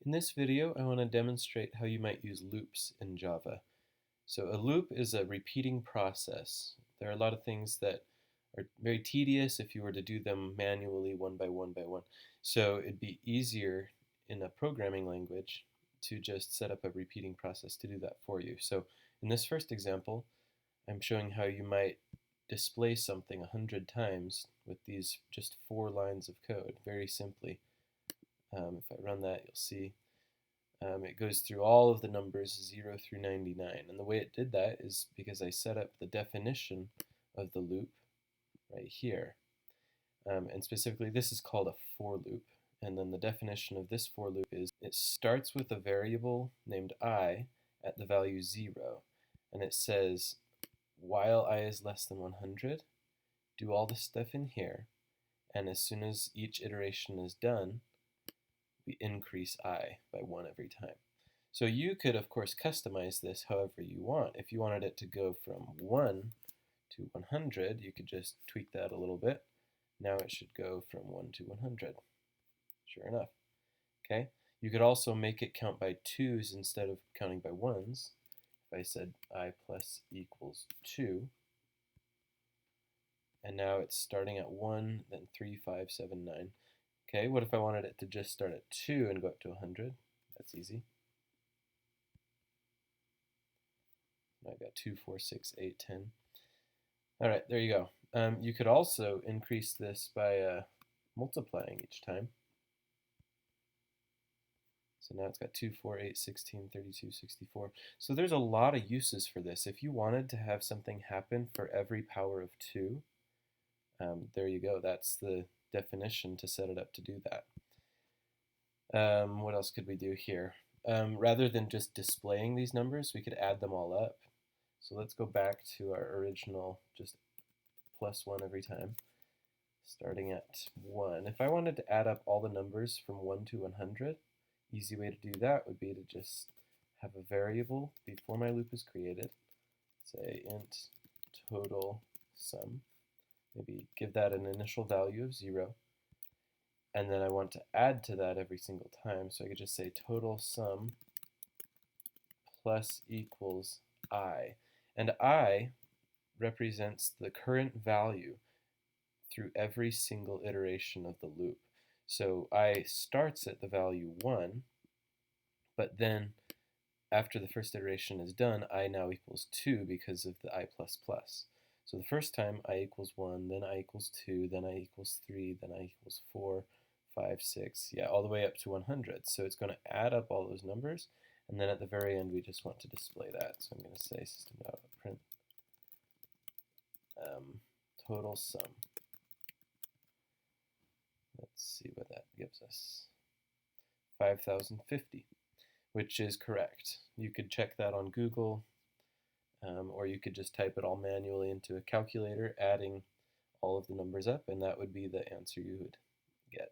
In this video, I want to demonstrate how you might use loops in Java. So a loop is a repeating process. There are a lot of things that are very tedious if you were to do them manually one by one by one. So it'd be easier in a programming language to just set up a repeating process to do that for you. So in this first example, I'm showing how you might display something 100 times with these just 4 lines of code, very simply. If I run that, you'll see it goes through all of the numbers 0 through 99. And the way it did that is because I set up the definition of the loop right here. And specifically, this is called a for loop. And then the definition of this for loop is it starts with a variable named I at the value 0. And it says, while I is less than 100, do all the stuff in here. And as soon as each iteration is done, we increase I by 1 every time. So you could, of course, customize this however you want. If you wanted it to go from 1 to 100, you could just tweak that a little bit. Now it should go from 1 to 100. Sure enough. Okay. You could also make it count by 2's instead of counting by 1's. If I said I plus equals 2, and now it's starting at 1, then 3, 5, 7, 9. Okay, what if I wanted it to just start at 2 and go up to 100? That's easy. Now I've got 2, 4, 6, 8, 10. All right, there you go. You could also increase this by multiplying each time. So now it's got 2, 4, 8, 16, 32, 64. So there's a lot of uses for this. If you wanted to have something happen for every power of 2, there you go. That's the definition to set it up to do that. What else could we do here? Rather than just displaying these numbers, we could add them all up. So let's go back to our original, just plus 1 every time, starting at 1. If I wanted to add up all the numbers from 1 to 100, easy way to do that would be to just have a variable before my loop is created, say int total sum. Maybe give that an initial value of 0. And then I want to add to that every single time. So I could just say total sum plus equals I. And I represents the current value through every single iteration of the loop. So I starts at the value 1, but then after the first iteration is done, I now equals 2 because of the I++. So the first time I equals 1, then I equals 2, then I equals 3, then I equals 4, 5, 6, yeah, all the way up to 100. So it's going to add up all those numbers, and then at the very end we just want to display that. So I'm going to say system.print total sum. Let's see what that gives us. 5,050, which is correct. You could check that on Google, or you could just type it all manually into a calculator, adding all of the numbers up, and that would be the answer you would get.